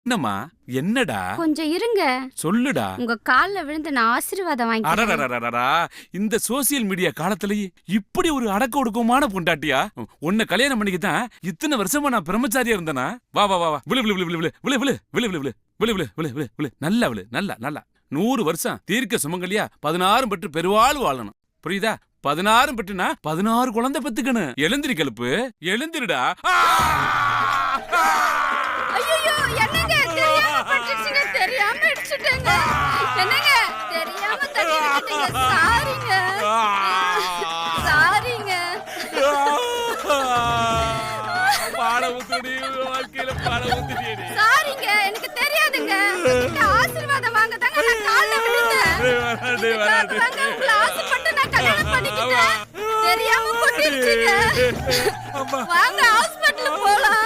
என்னம்மா என்னடா கொஞ்சம் இருங்க. சொல்லுடா. உங்க கால்ல விழுந்து நான் ஆசீர்வாதம் வாங்கிக்கிறேன். அடடடடடடா, இந்த சோசியல் மீடியா காலத்திலேயே இப்படி ஒரு அடக்க ஒடுக்கமான பொண்டாட்டியா? உன்னை கல்யாணம் பண்ணிக்கிதான் இத்தனை வருஷமா நான் பிரம்மச்சாரியா இருந்தனா? வா வா வா வா, விழு விழு விழு விழு விழு விழு விழு விழு விழு விழு விழு விழு விழு விழு நல்லா விழு, நல்லா நல்லா 100 வருஷம் தீர்க்க சுமங்கலியா 16 பெற்று பெருவாள் வாழணும். புரியுதா? 16 பெற்றுனா 16 குழந்தை பெத்துக்கணும். எழுந்திரி கழுப்பு, எழுந்திருடா. ஐயோ, என்னங்க தெரியாம பட்டுச்சுங்க, தெரியாம இடிச்சிட்டேங்க. என்னங்க தெரியாம தட்டிட்டீங்க. சாரிங்க. சாரிங்க. பாடமுத்துடி வாழ்க்கையில பாடமுத்துடி. சாரிங்க, எனக்கு தெரியாதுங்க. உங்ககிட்ட ஆசீர்வாதம் வாங்க தாங்க நான் கால்ல விழுந்தேன். உங்களை ஆசைப்பட்டு நான் கல்யாணம் பண்ணிக்கிட்டேன். தெரியாம கொட்டிடுச்சுங்க. வாங்க ஹாஸ்பிடல் போலாம்.